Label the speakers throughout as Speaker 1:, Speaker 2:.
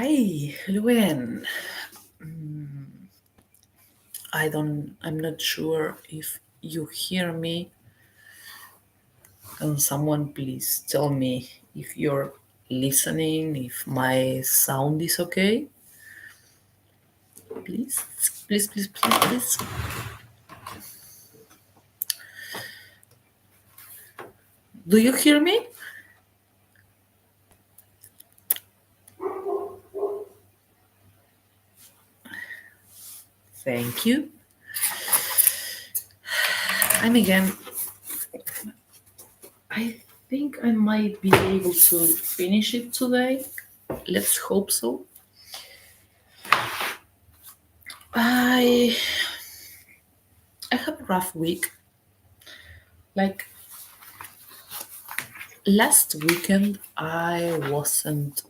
Speaker 1: Hi, Luen. I'm not sure if you hear me. Can someone please tell me if you're listening, if my sound is okay? Please, please, please, please, please. Do you hear me? Thank you. I'm again. I think I might be able to finish it today. Let's hope so. I I had a rough week. Like last weekend, I wasn't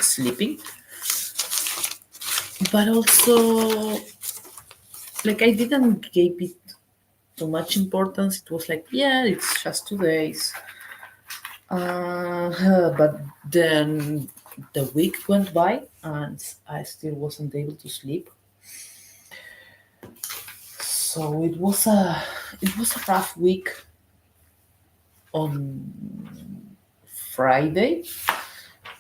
Speaker 1: sleeping, but also like I didn't give it too much importance. It was like, yeah, it's just 2 days. But then the week went by and I still wasn't able to sleep. So it was a rough week. On Friday,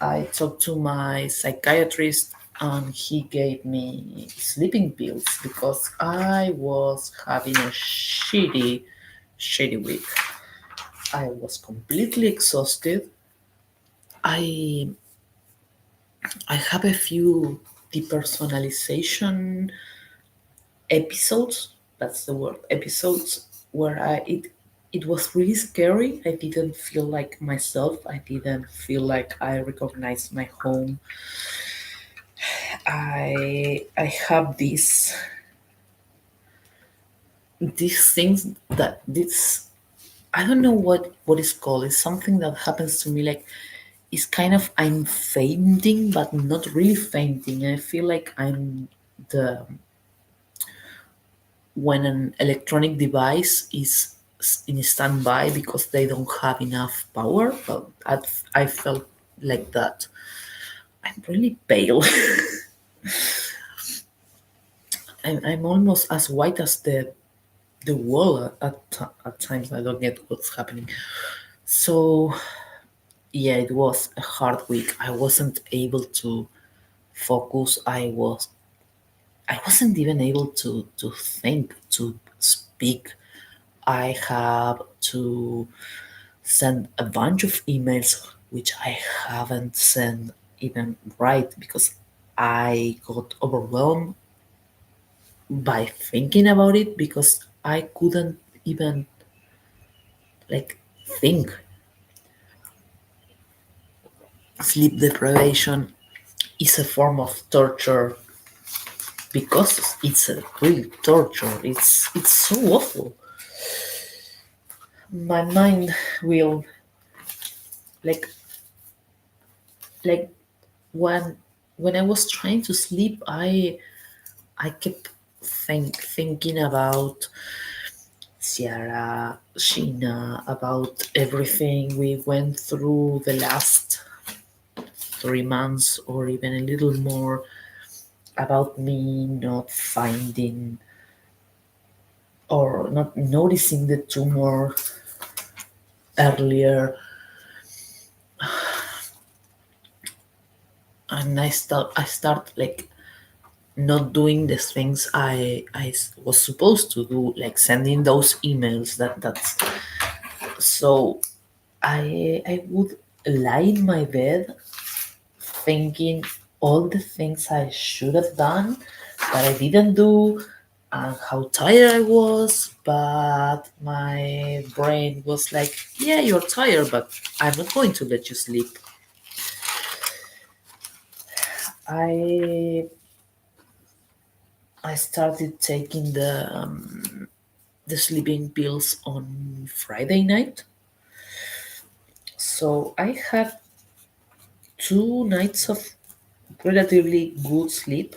Speaker 1: I talked to my psychiatrist and he gave me sleeping pills because I was having a shitty week. I was completely exhausted. I I have a few depersonalization episodes. That's the word, episodes where it was really scary. I didn't feel like myself. I didn't feel like I recognized my home. I have these things that this I don't know what is called. It's something that happens to me. Like it's kind of I'm fainting, but not really fainting. I feel like I'm the when an electronic device is in standby because they don't have enough power. Well, I felt like that. I'm really pale. I'm almost as white as the wall at times. I don't get what's happening. So yeah, it was a hard week. I wasn't able to focus. I wasn't even able to think, to speak. I have to send a bunch of emails which I haven't sent even right because I got overwhelmed by thinking about it because I couldn't even like think. Sleep deprivation is a form of torture because it's a real torture. It's so awful. My mind will like like when when I was trying to sleep, I kept thinking about Ciara, Sheena, about everything we went through the last 3 months or even a little more, about me not finding or not noticing the tumor earlier. And I start like not doing the things I was supposed to do, like sending those emails. That's so I would lie in my bed thinking all the things I should have done that I didn't do and how tired I was, but my brain was like, yeah, you're tired, but I'm not going to let you sleep. I i started taking the sleeping pills on Friday night. So I had 2 nights of relatively good sleep,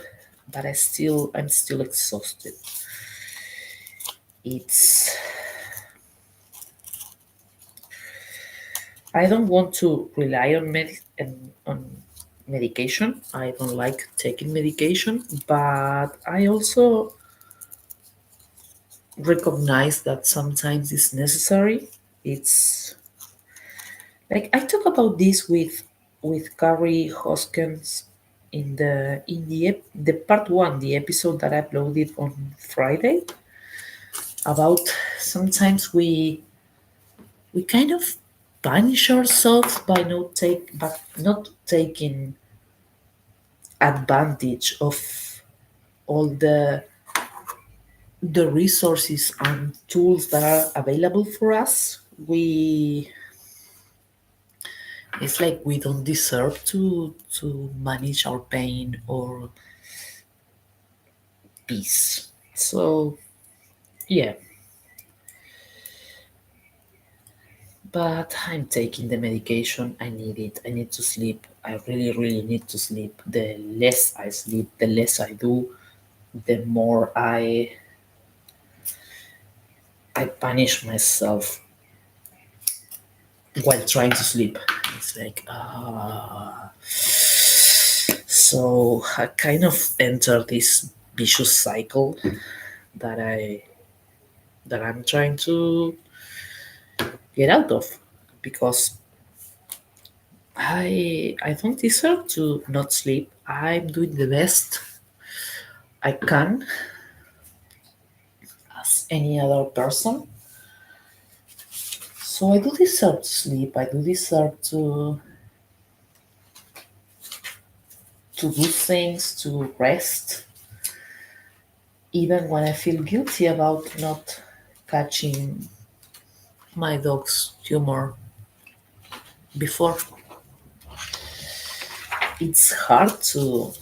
Speaker 1: but I'm still exhausted. It's I don't want to rely on medication. I don't like taking medication, but I also recognize that sometimes it's necessary. It's like I talk about this with Carrie Hoskins in the part one, the episode that I uploaded on Friday, about sometimes we kind of punish ourselves by not taking advantage of all the resources and tools that are available for us. We It's like we don't deserve to manage our pain or peace. So yeah, but I'm taking the medication. I need it. I need to sleep. I really, really need to sleep. The less I sleep, the less I do, the more I punish myself while trying to sleep. It's like so I kind of enter this vicious cycle that I'm trying to get out of, because I don't deserve to not sleep. I'm doing the best I can as any other person. So I do deserve to sleep. I do deserve to do things, to rest, even when I feel guilty about not catching my dog's tumor before. It's hard to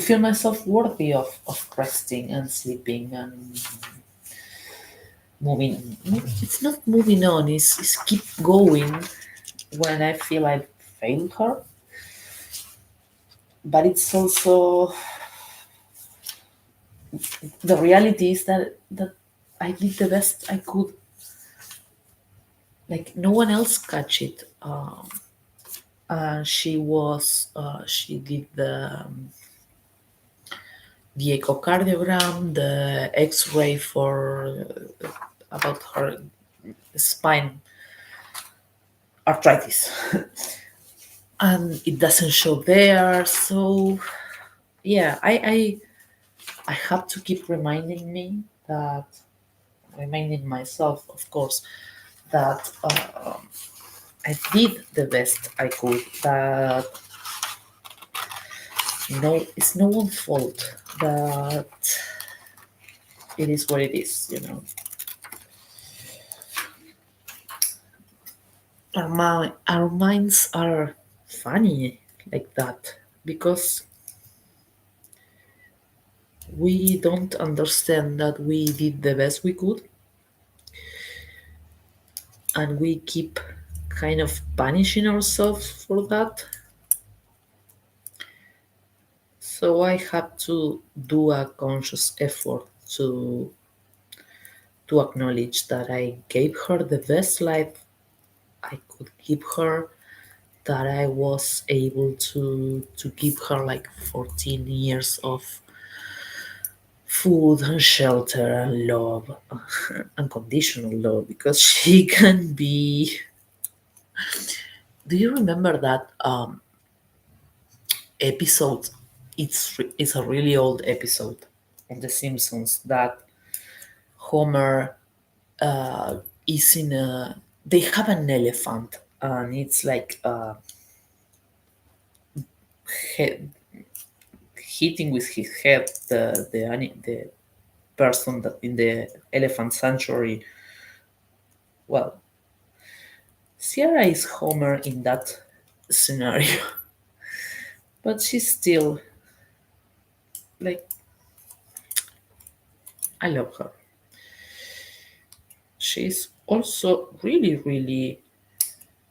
Speaker 1: feel myself worthy of resting and sleeping and moving. It's not moving on, it's keep going when I feel I failed her. But it's also the reality is that I did the best I could. Like no one else catch it. She did the echocardiogram, the X-ray for about her spine arthritis, and it doesn't show there. So yeah, I have to keep reminding myself, of course, that I did the best I could. That it's no one's fault. That it is what it is. Our minds are funny like that because we don't understand that we did the best we could, and we keep kind of punishing ourselves for that. So I had to do a conscious effort to acknowledge that I gave her the best life I could give her, that I was able to give her like 14 years of food and shelter and love, unconditional love, because she can be. Do you remember that episode? It's a really old episode on The Simpsons that Homer is in a. They have an elephant, and it's like head, hitting with his head the person that in the elephant sanctuary. Well, Sierra is Homer in that scenario, but she's still like I love her. She's also really, really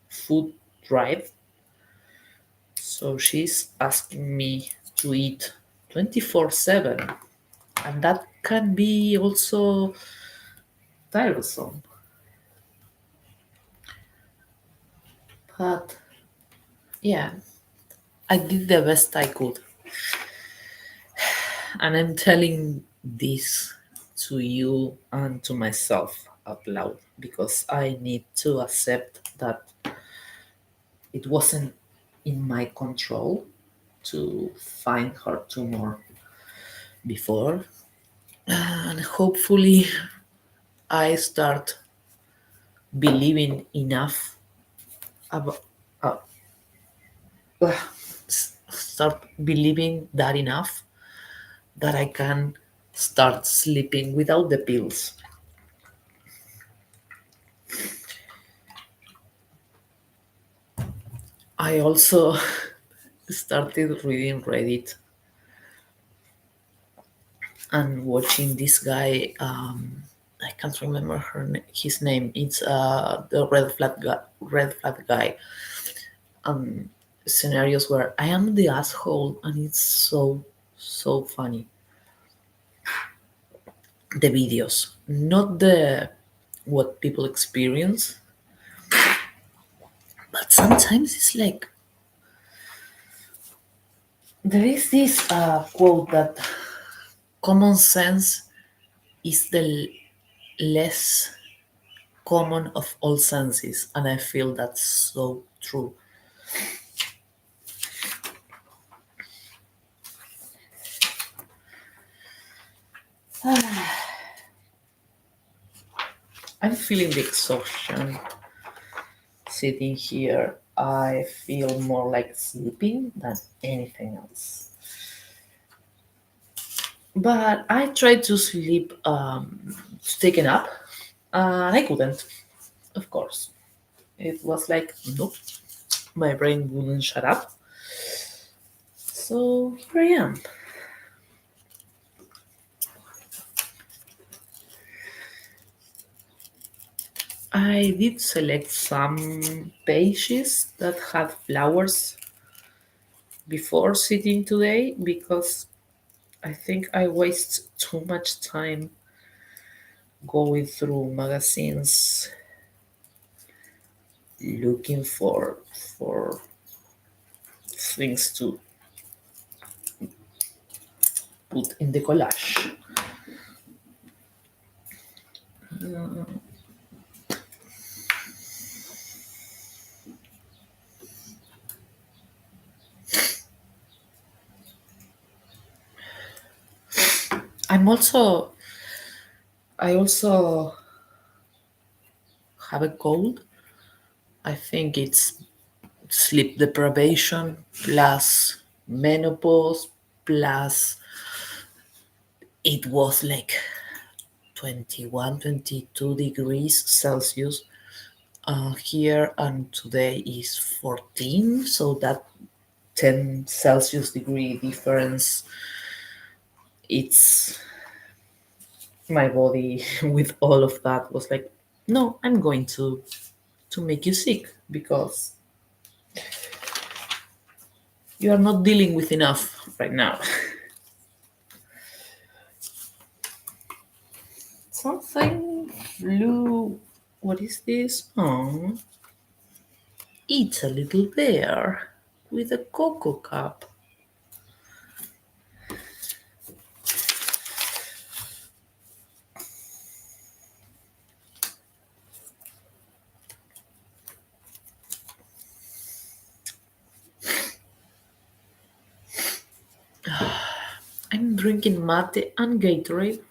Speaker 1: food drive. So she's asking me to eat 24/7, and that can be also tiresome. But yeah, I did the best I could. And I'm telling this to you and to myself out loud because I need to accept that it wasn't in my control to find her tumor before. And hopefully, I start believing enough about. Uh, start believing that enough that I can start sleeping without the pills. I also started reading Reddit and watching this guy. I can't remember his name. It's the red flag guy. Um, Scenarios where I am the asshole, and it's so funny. The videos, not the what people experience, but sometimes it's like there is this quote that common sense is the less common of all senses, and I feel that's so true. I'm feeling the exhaustion sitting here. I feel more like sleeping than anything else. But I tried to sleep, to take a nap, and I couldn't, of course. It was like, nope, my brain wouldn't shut up. So here I am. I did select some pages that had flowers before sitting today because I think I waste too much time going through magazines looking for things to put in the collage. I'm also I also have a cold. I think it's sleep deprivation plus menopause plus it was like 21, 22 degrees Celsius here, and today is 14, so that 10 Celsius degree difference, it's my body with all of that was like, no, I'm going to make you sick because you are not dealing with enough right now. Something flew. What is this? Oh, it's a little bear with a cocoa cup. I'm drinking mate and Gatorade.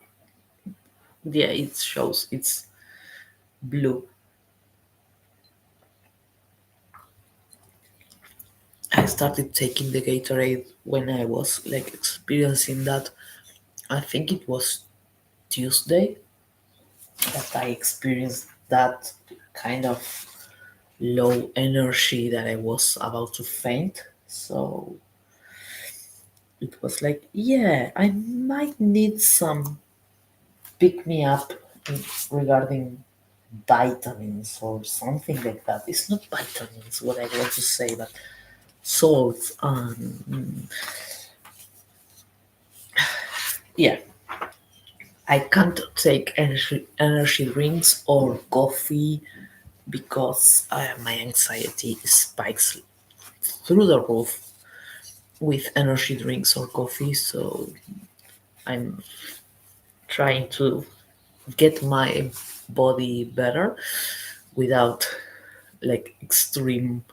Speaker 1: Yeah, it shows it's blue. I started taking the Gatorade when I was like experiencing that. I think it was Tuesday that I experienced that kind of low energy that I was about to faint. So it was like, yeah, I might need some pick me up regarding vitamins or something like that. It's not vitamins, what I want to say, but salts and yeah. I can't take energy drinks or coffee because my anxiety spikes through the roof with energy drinks or coffee. So I'm trying to get my body better without like extreme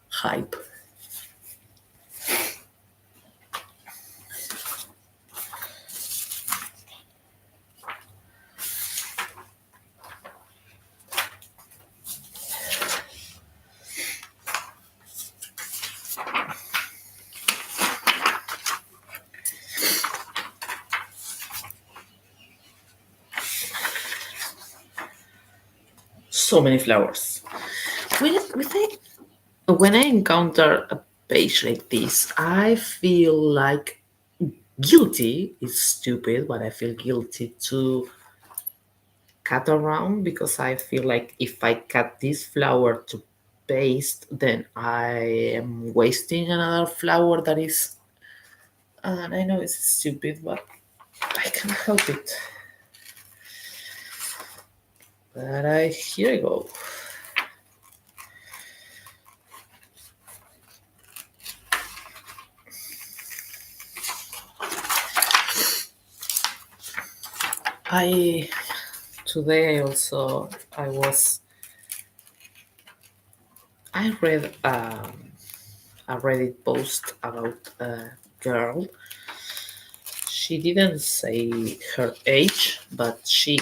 Speaker 1: hype. So many flowers. When I encounter a page like this, I feel like guilty. It's stupid, but I feel guilty to cut around because I feel like if I cut this flower to paste, then I am wasting another flower that is. And I know it's stupid, but I can't help it. But here I go. I today also I read a Reddit post about a girl. She didn't say her age, but she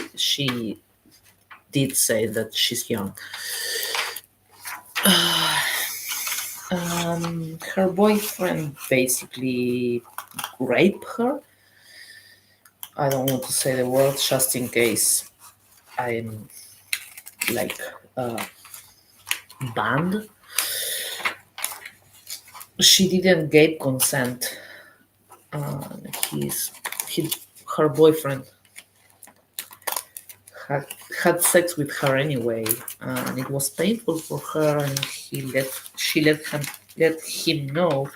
Speaker 1: did say that she's young. Her boyfriend basically raped her. I don't want to say the word just in case I'm like uh, banned. She didn't give consent. He's he, her boyfriend had had sex with her anyway, and it was painful for her. And she let him know.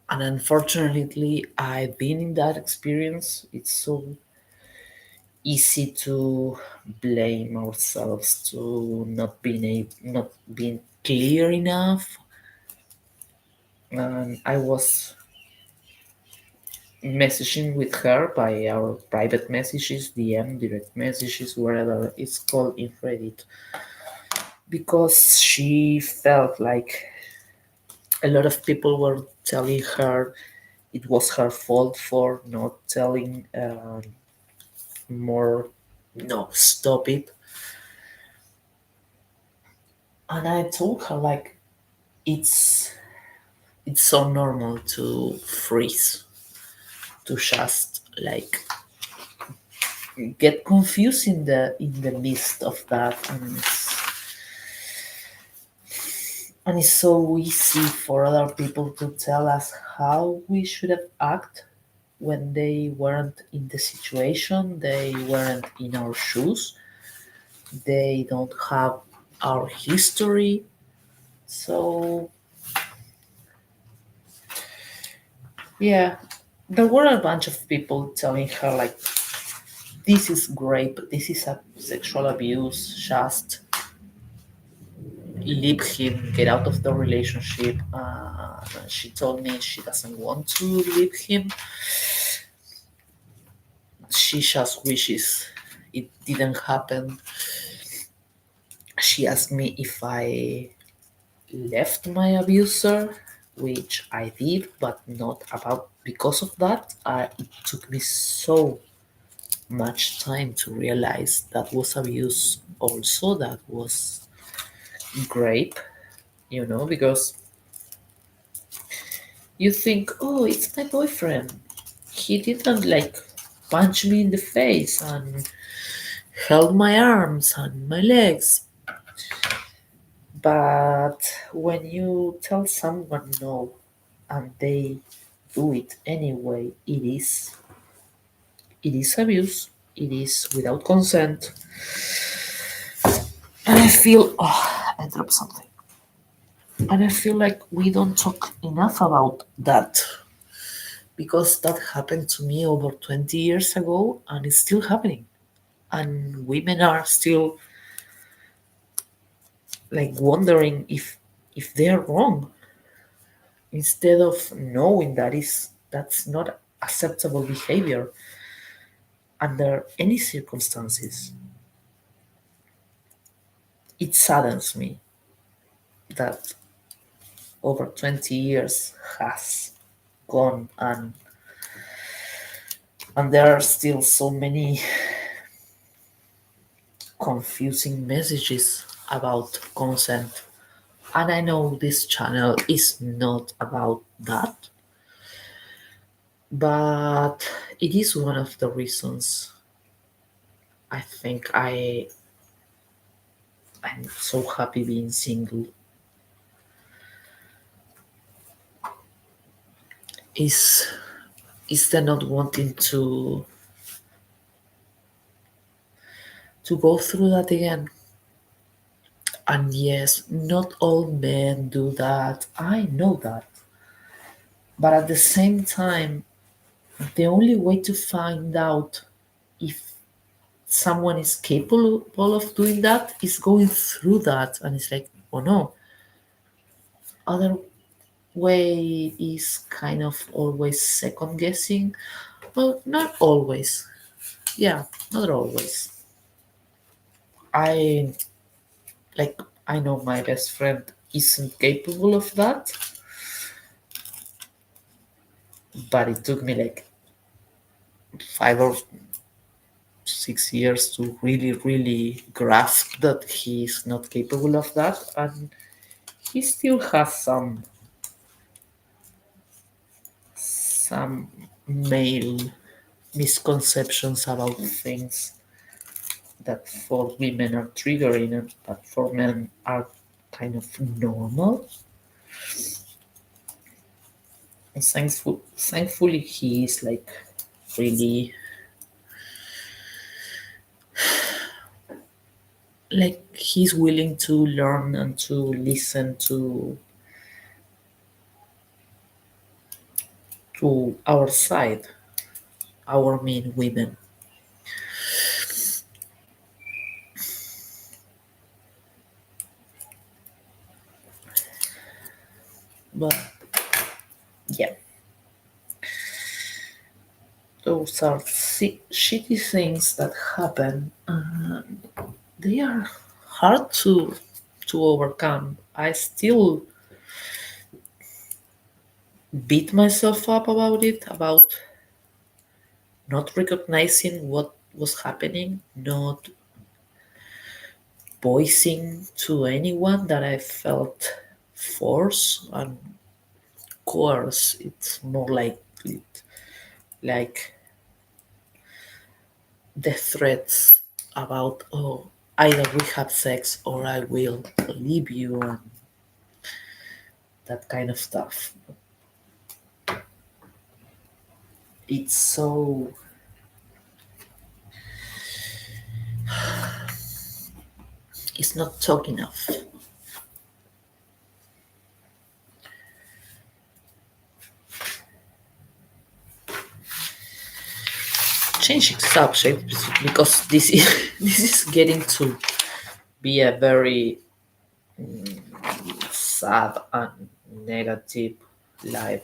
Speaker 1: And unfortunately, I've been in that experience. It's so easy to blame ourselves to not being clear enough. And I was messaging with her by our private messages, DM, direct messages, whatever it's called in Reddit, because she felt like a lot of people were telling her it was her fault for not telling more. No, stop it. And I told her like it's so normal to freeze, to just like get confused in the midst of that, and it's so easy for other people to tell us how we should have acted when they weren't in the situation, they weren't in our shoes, they don't have our history. So yeah, there were a bunch of people telling her like this is rape, this is a sexual abuse, just leave him, get out of the relationship. She told me she doesn't want to leave him. She just wishes it didn't happen. She asked me if I left my abuser, which I did, but not about because of that. It took me so much time to realize that was abuse, also, that was rape, because you think, oh, it's my boyfriend. He didn't like punch me in the face and held my arms and my legs. But when you tell someone no and they do it anyway, it is abuse. It is without consent. And I feel I dropped something. And I feel like we don't talk enough about that because that happened to me over 20 years ago and it's still happening. and women are still like wondering if they're wrong instead of knowing that's not acceptable behavior under any circumstances. It saddens me that over 20 years has gone, and there are still so many confusing messages about consent. And I know this channel is not about that, but it is one of the reasons I think I'm so happy being single. Is is the not wanting to go through that again. And yes, not all men do that. I know that. But at the same time, the only way to find out if someone is capable of doing that is going through that. And it's like, oh no. Other way is kind of always second guessing. Well, not always. Yeah, not always. I like I know my best friend isn't capable of that, but it took me like 5 or 6 years to really grasp that he's not capable of that, and he still has some male misconceptions about things that for women are triggering, but for men are kind of normal. And thankfully, he is like really like he's willing to learn and to listen to our side, our mean women. But yeah, those are shitty things that happen. They are hard to overcome. I still beat myself up about it, about not recognizing what was happening, not voicing to anyone that I felt force and coerce. It's more like like the threats about, oh, either we have sex or I will leave you, and that kind of stuff. It's so it's not talk enough. Changing subject because this is this is getting to be a very sad and negative life.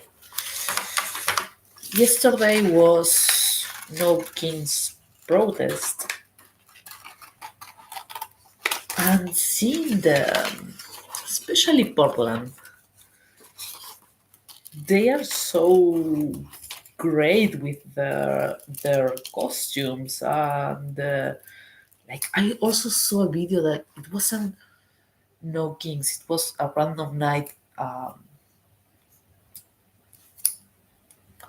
Speaker 1: Yesterday was No King's protest, and seeing especially Portland, they are so great with their costumes, and like I also saw a video that it wasn't No Kings, it was a random night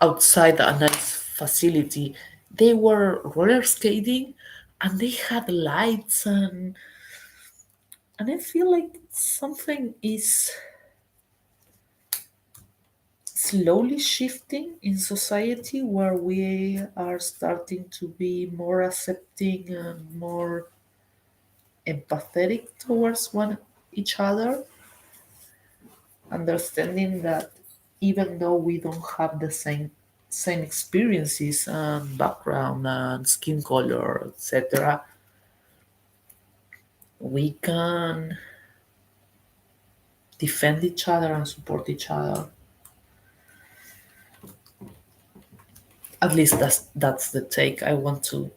Speaker 1: outside a nice facility. They were roller skating, and they had lights, and I feel like something is slowly shifting in society where we are starting to be more accepting and more empathetic towards one each other, understanding that even though we don't have the same same experiences and background and skin color, etc., we can defend each other and support each other. At least that's the take I want to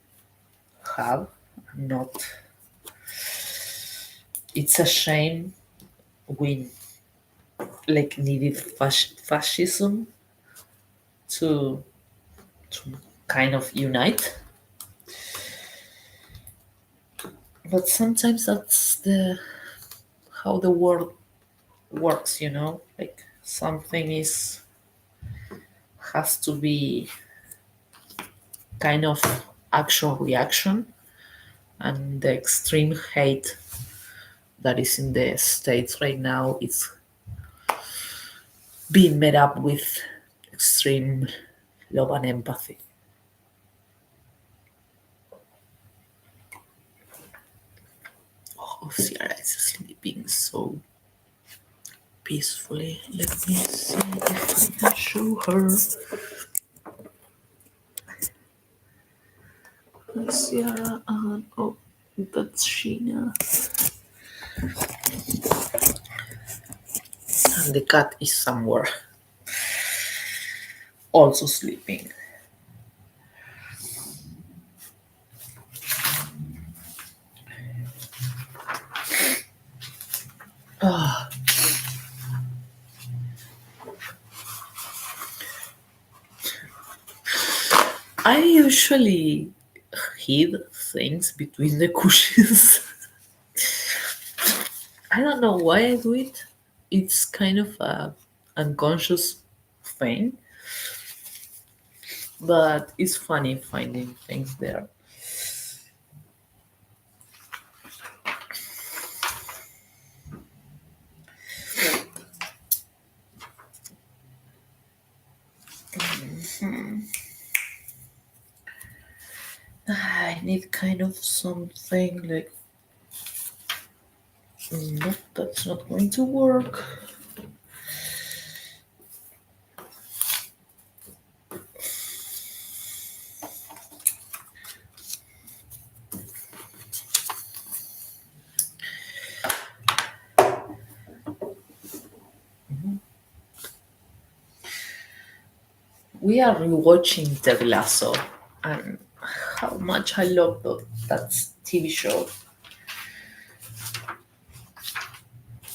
Speaker 1: have. Not. It's a shame we like needed fascism to kind of unite, but sometimes that's the how the world works. Like something is has to be kind of action reaction, and the extreme hate that is in the states right now is being met up with extreme love and empathy. Oh, Sierra is sleeping so peacefully. Let me see if I can show her. Sierra and oh, that's Sheena. And the cat is somewhere also sleeping. Ah, I usually hid things between the cushions. I don't know why I do it. It's kind of a unconscious thing, but it's funny finding things there. I need kind of something like. Nope, that's not going to work. We are rewatching Ted Lasso, and how much I love that TV show.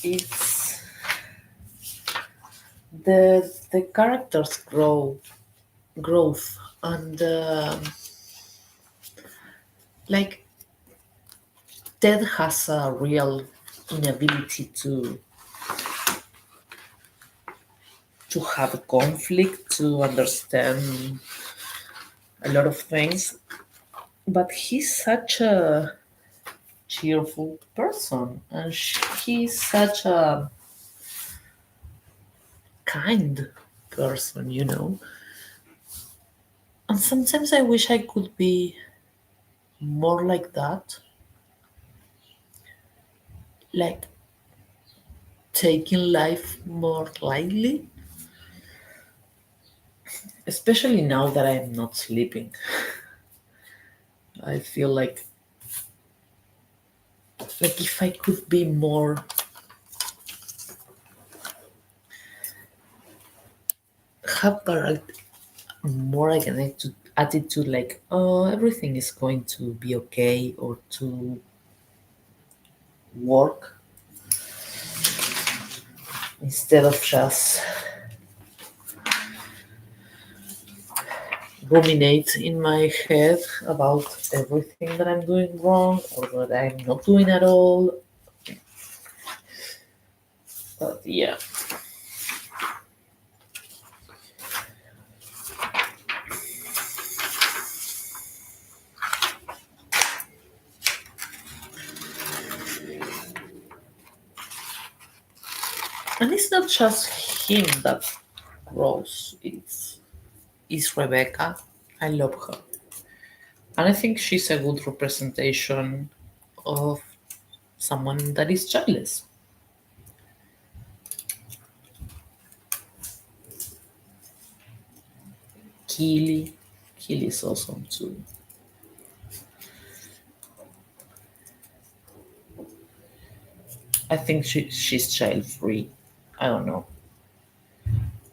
Speaker 1: It's the characters growth and like Ted has a real inability to have conflict, to understand a lot of things, but he's such a cheerful person, and he's such a kind person. And sometimes I wish I could be more like that, like taking life more lightly, especially now that I'm not sleeping. I feel like if I could be more, have more like an attitude like, oh, everything is going to be okay, or to work instead of just ruminate in my head about everything that I'm doing wrong or that I'm not doing at all. But yeah. And it's not just him that grows, it's Rebecca. I love her. And I think she's a good representation of someone that is childless. Keely. Keely is awesome too. I think she's child free. I don't know.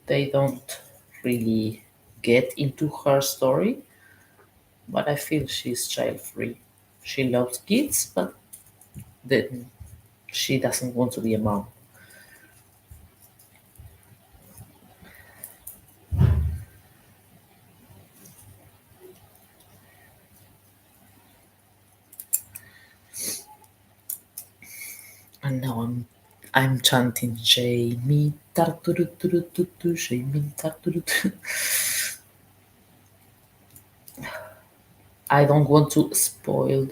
Speaker 1: They don't really get into her story, but I feel she's child free. She loves kids, but then she doesn't want to be a mom. And now I'm chanting Jamie Tarturuturututu, Jamie Tarturutu. I don't want to spoil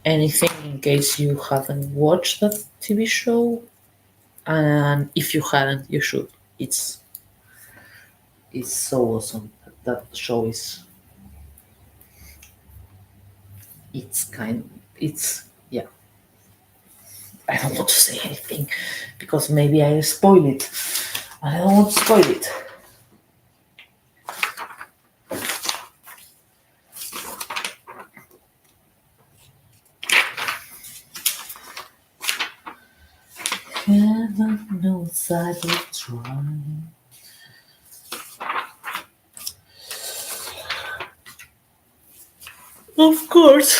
Speaker 1: anything in case you haven't watched that TV show. And if you hadn't, you should. It's so awesome. That show is it's kind it's yeah. I don't want to say anything because maybe I spoil it. I don't want to spoil it. Heaven knows I will try. Of course.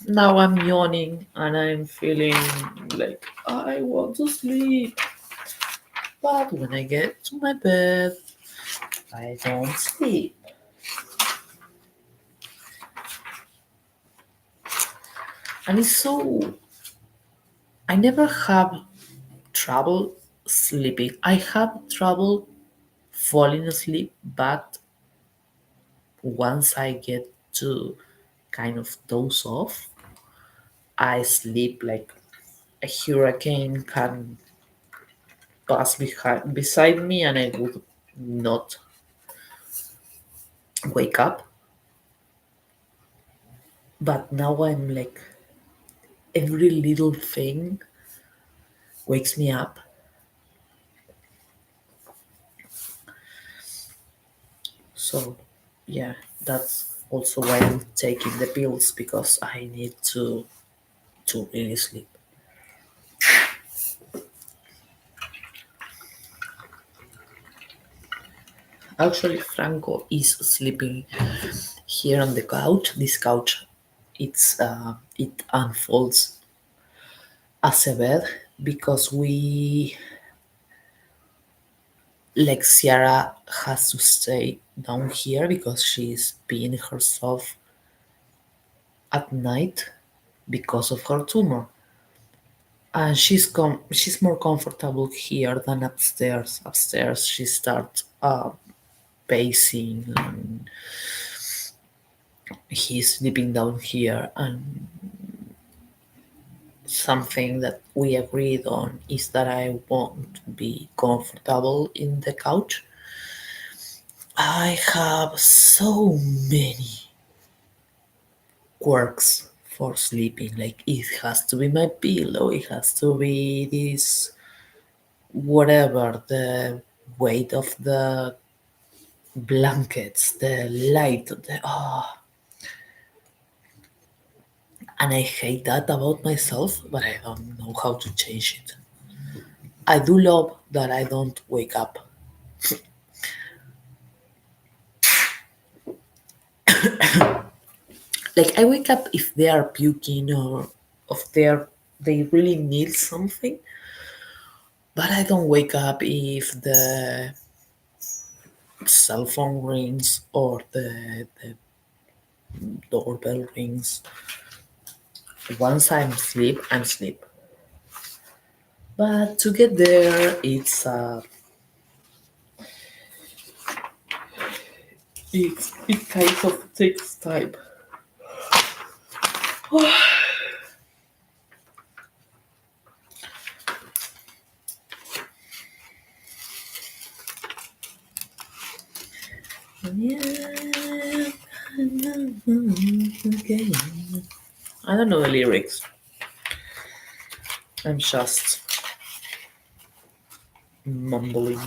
Speaker 1: Now I'm yawning and I'm feeling like I want to sleep. But when I get to my bed, I don't sleep. And it's so. I never have trouble sleeping. I have trouble falling asleep, but once I get to kind of doze off, I sleep like a hurricane can pass beside me and I would not wake up. But now I'm like, every little thing wakes me up. So, yeah, that's also why I'm taking the pills because I need to really sleep. Actually, Franco is sleeping here on the couch. This couch, it unfolds as a bed because we like Ciara has to stay down here because she's peeing herself at night because of her tumor. And she's more comfortable here than upstairs. Upstairs she starts pacing and he's sleeping down here and something that we agreed on is that I want to be comfortable in the couch. I have so many quirks for sleeping. Like it has to be my pillow, it has to be this whatever, the weight of the blankets, the light, the and I hate that about myself, but I don't know how to change it. I do love that I don't wake up. Like I wake up if they are puking or if they really need something, but I don't wake up if the cell phone rings or the doorbell rings. Once I'm asleep, I'm asleep. But to get there, it kind of takes time. Yeah. Okay. I don't know the lyrics. I'm just mumbling.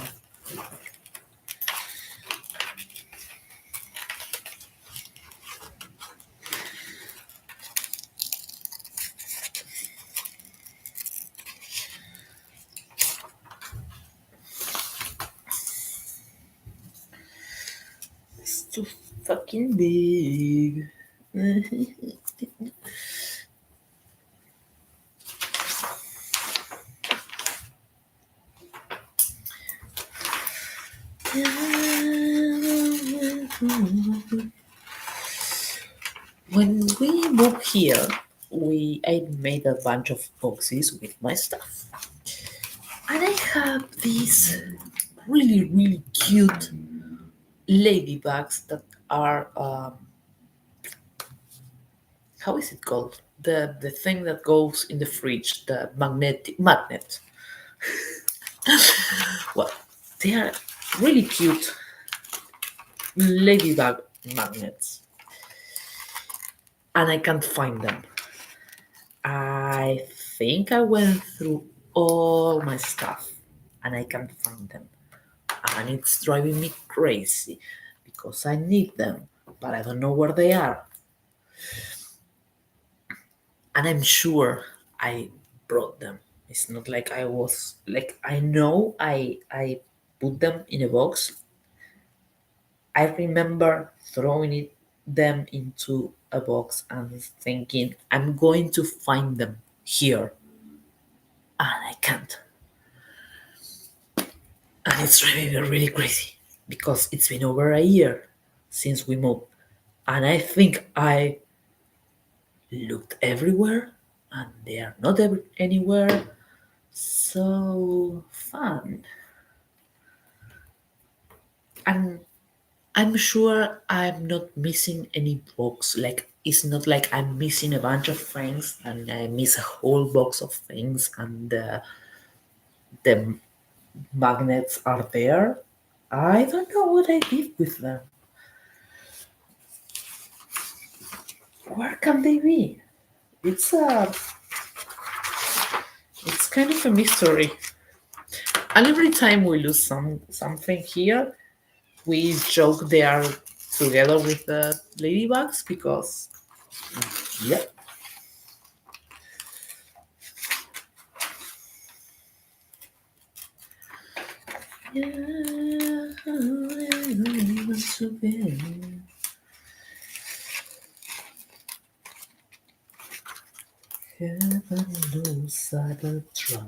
Speaker 1: too fucking big. When we moved here, I made a bunch of boxes with my stuff, and I have these really cute ladybugs that are how is it called? The thing that goes in the fridge, the magnet. Well, they are really cute ladybug magnets, and I can't find them. I think I went through all my stuff and I can't find them. And it's driving me crazy because I need them, but I don't know where they are. And I'm sure I brought them. It's not like I was like I know I put them in a box. I remember throwing them into a box and thinking I'm going to find them here, and I can't. And it's driving me really crazy because it's been over a year since we moved. And I think I looked everywhere and they are not anywhere. So fun. And I'm sure I'm not missing any box. Like, it's not like I'm missing a bunch of things and I miss a whole box of things and the magnets are there. I don't know what I did with them. Where can they be? It's a it's kind of a mystery. And every time we lose something here, we joke they are together with the ladybugs because yeah. Yeah, I want to be. Heaven knows I will try.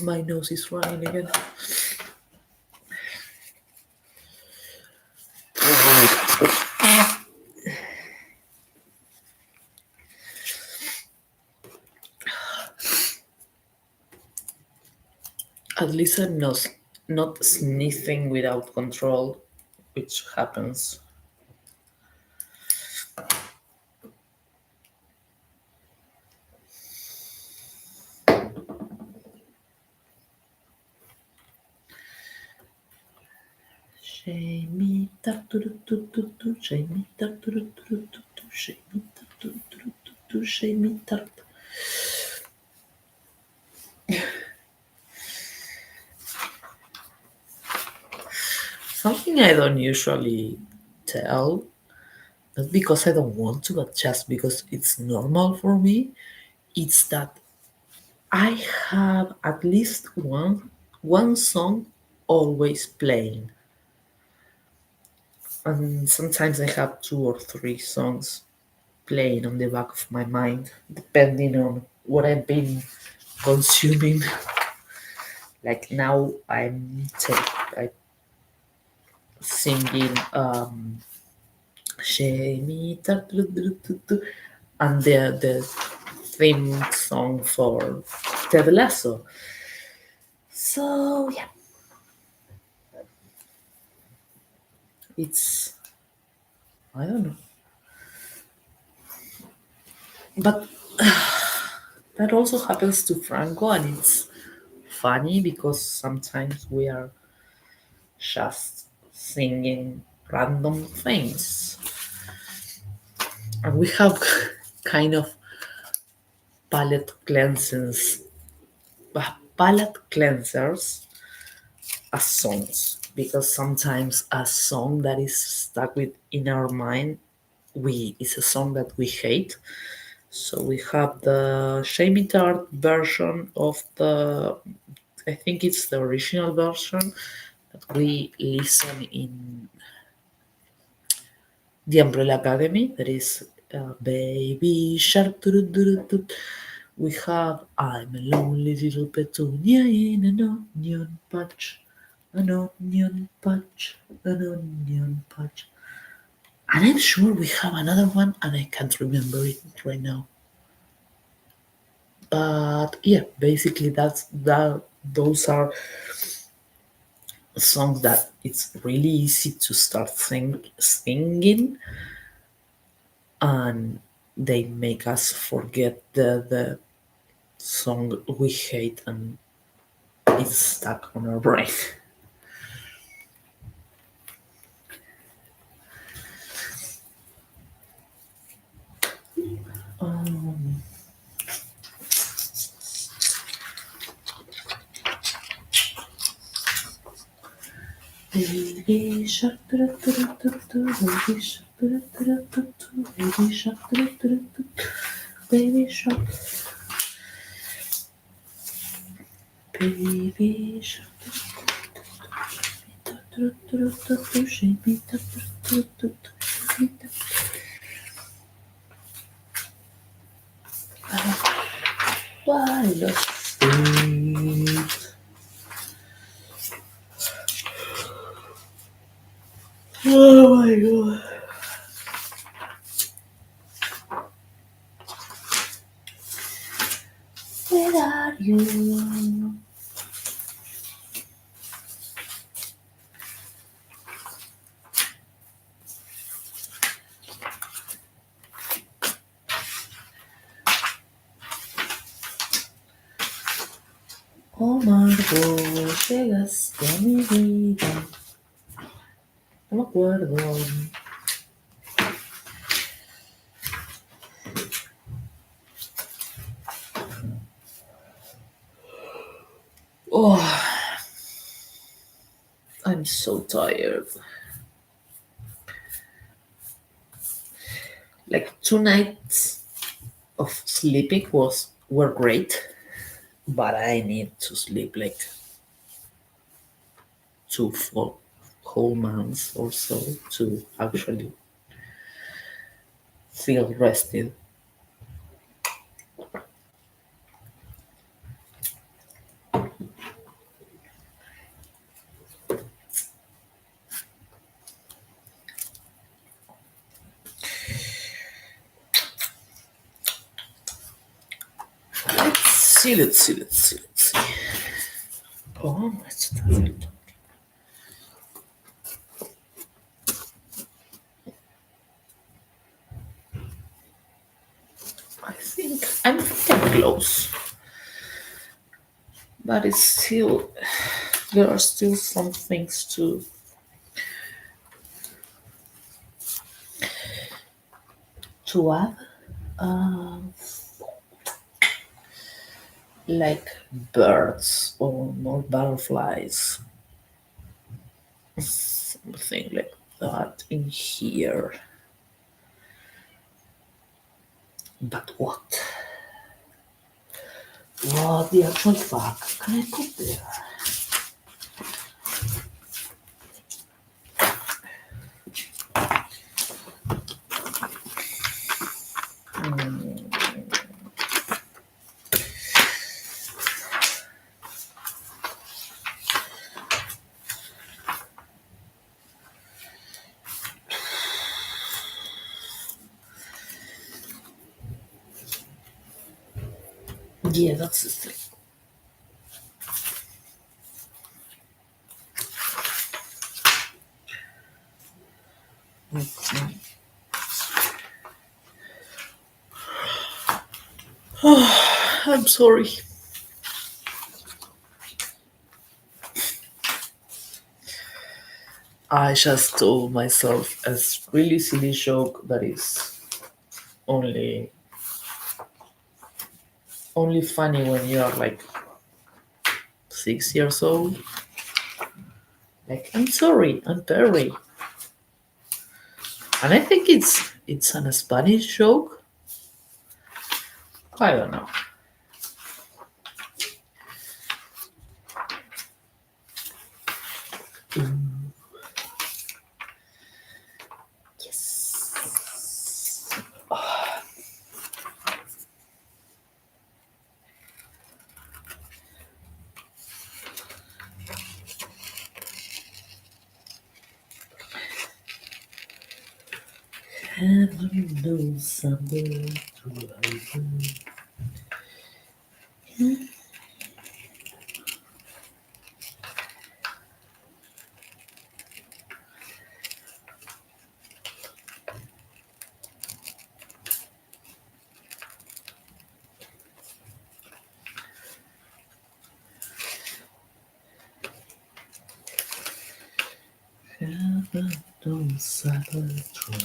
Speaker 1: My nose is running again. At least I'm not sniffing without control, which happens. Jamie, Jamie, Jamie, something I don't usually tell, not because I don't want to, but just because it's normal for me, it's that I have at least one song always playing. And sometimes I have two or three songs playing on the back of my mind, depending on what I've been consuming. Like now I'm singing Shemita and the theme song for Ted Lasso. So yeah, it's I don't know, but that also happens to Franco, and it's funny because sometimes we are just singing random things, and we have kind of palette cleansers, palette cleansers as songs, because sometimes a song that is stuck with in our mind, we is a song that we hate. So we have the Shamey Tart version of the, I think it's the original version that we listen in the Umbrella Academy. That is Baby Shark. Doo-doo-doo-doo-doo. We have I'm a lonely little petunia in an onion patch. An onion patch. An onion patch. And I'm sure we have another one and I can't remember it right now. But yeah, basically those are songs that it's really easy to start singing, and they make us forget the song we hate, and it's stuck on our brain. Um, Baby shark, baby shark, baby shark, baby shark, baby shark. Why lost it? Oh my god. Where are you? Oh Margot, llegaste a mi vida. No me acuerdo. Oh, I'm so tired. Like 2 nights of sleeping were great, but I need to sleep like two full whole months or so to actually feel rested. Let's see. Oh, it's tired. I'm close, but it's still there are still some things to add, like birds or more butterflies, something like that in here. But what? What the actual fuck can I put there? Yeah, that's the thing. I'm sorry. I just told myself a really silly joke that is only only funny when you are like 6 years old. Like, I'm sorry, I'm Perry. And I think it's an Spanish joke. I don't know. Yes. Heaven knows I'm going to heaven. Heaven knows I will try.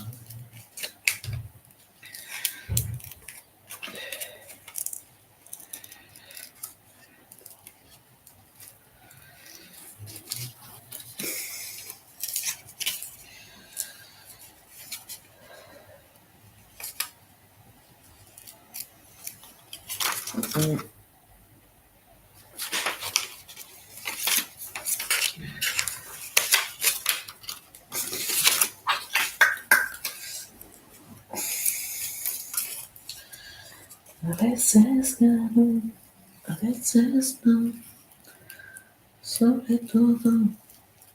Speaker 1: Mm, A veces gano, a veces no. Sobre todo, un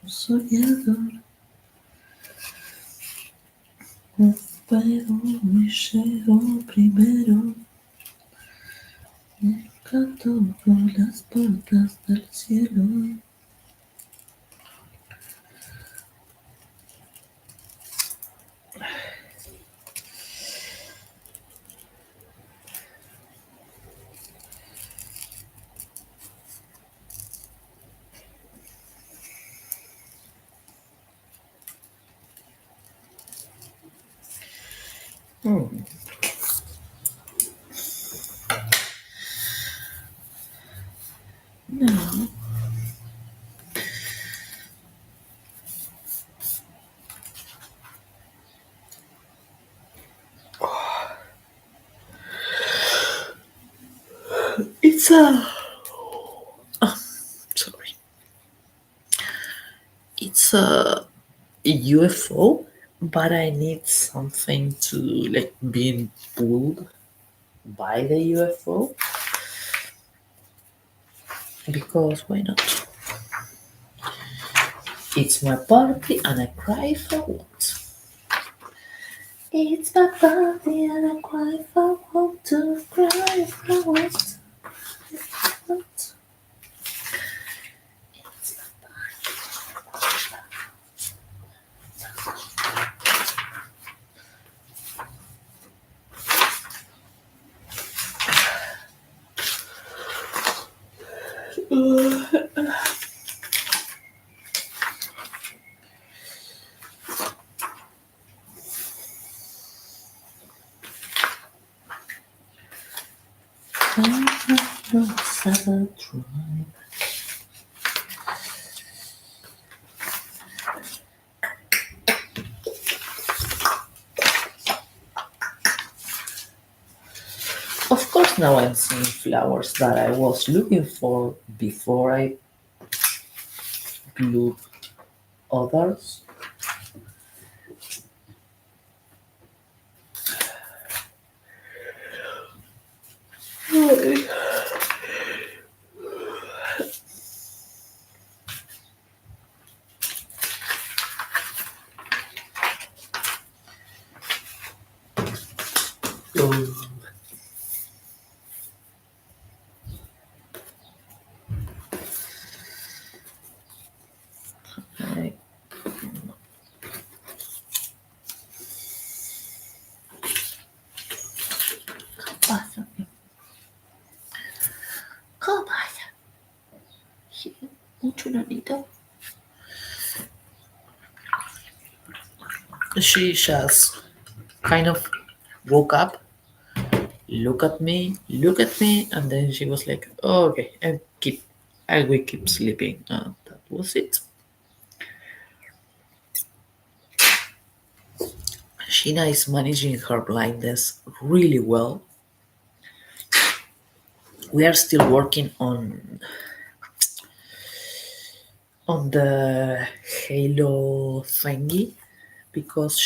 Speaker 1: soñador. Pero me llegó primero. Me encantó por las puertas del cielo. Mm. No, it's a. Sorry. It's a UFO, but I need something to like being pulled by the UFO because why not? It's my party and I cry if I want. It's my party and I cry if I want to cry if I want. Summer drive. Of course, now I'm seeing flowers that I was looking for before I blew others. Oh, I- pásame, come on, sí, mucho nanito. She just kind of woke up, look at me, and then she was like, oh, "Okay, I will keep sleeping." And that was it. Sheena is managing her blindness really well. We are still working on the halo thingy because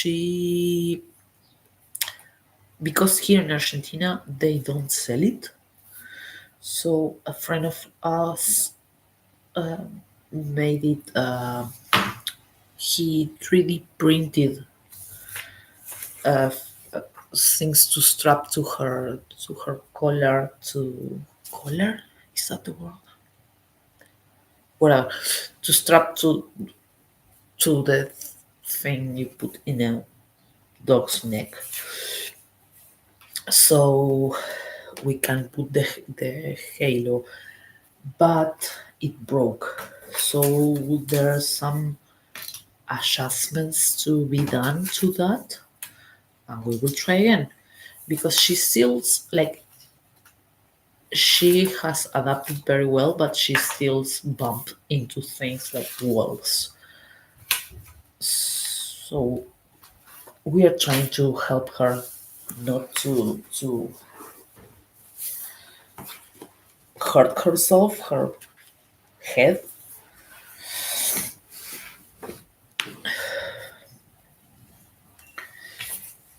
Speaker 1: because here in Argentina they don't sell it. So a friend of us made it. He 3D printed uh, things to strap to her collar to collar. Is that the word? Whatever, to strap to the thing you put in a dog's neck, so we can put the halo, but it broke. So there are some adjustments to be done to that, and we will try again because she still like she has adapted very well, but she still bump into things like walls. So we are trying to help her not to hurt herself, her head.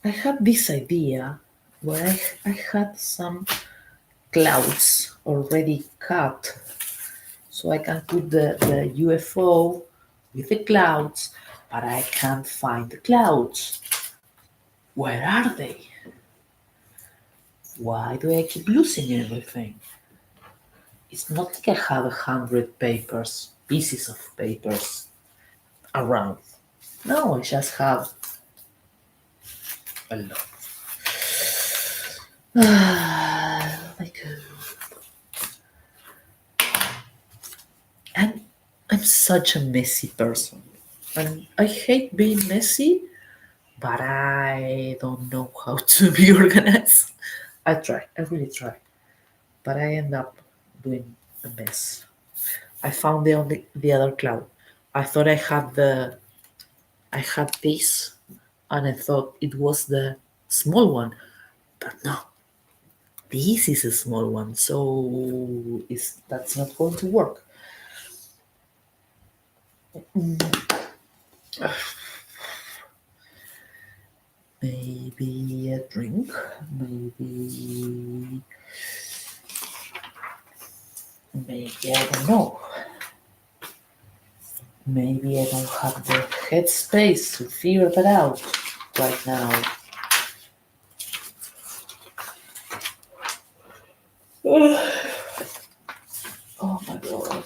Speaker 1: I had this idea where I had some clouds already cut, so I can put the UFO with the clouds, but I can't find the clouds. Where are they? Why do I keep losing everything? It's not like I have 100 pieces of papers around. No, I just have a lot. Like, and I'm such a messy person. And I hate being messy, but I don't know how to be organized. I try, I really try, but I end up doing a mess. I found the other cloud. I thought I had this, and I thought it was the small one, but no, this is a small one, so is that's not going to work. Maybe a drink, maybe I don't know. Maybe I don't have the headspace to figure that out right now. Oh my god,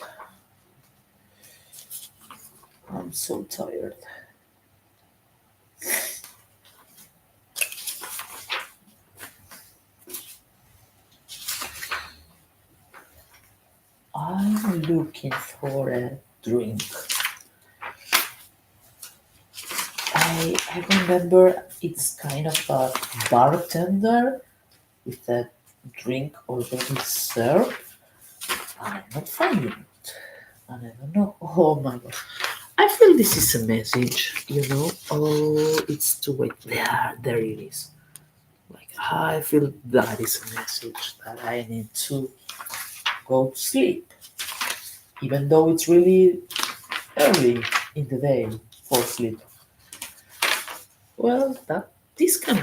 Speaker 1: I'm so tired. I'm looking for a drink. I remember it's kind of a bartender with a drink already served, and I'm not finding it. And I don't know. Oh my god. I feel this is a message, you know. Oh, it's too late. There it is. Like I feel that is a message that I need to go to sleep, even though it's really early in the day for sleep. Well, that this can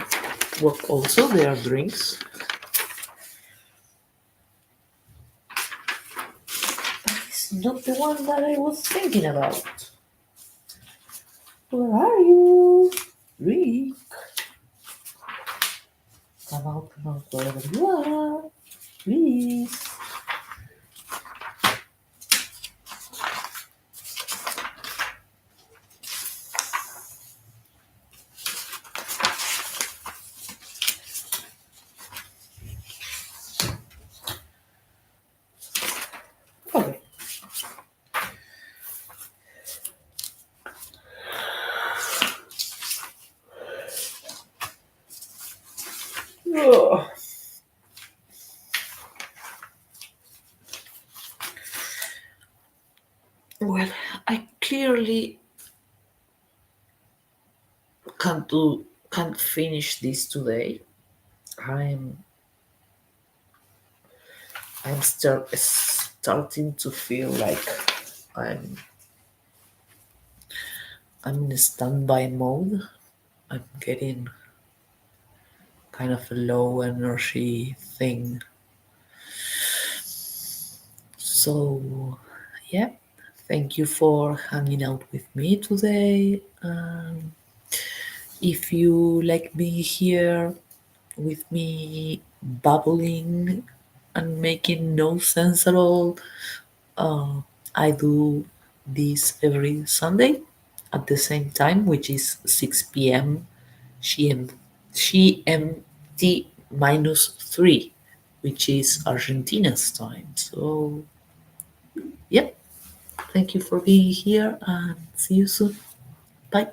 Speaker 1: work also. There are drinks. It's not the one that I was thinking about. Where are you? Rick, come out, wherever you are. Please. Okay. Ugh. Well, I clearly can't do. can't finish this today. I'm starting to feel like I'm I'm in standby mode. I'm getting kind of a low energy thing. So yeah, thank you for hanging out with me today. If you like being here with me babbling and making no sense at all, uh, I do this every Sunday at the same time, which is 6 p.m. GMT minus 3, which is Argentina's time. So, yep, thank you for being here and see you soon. Bye.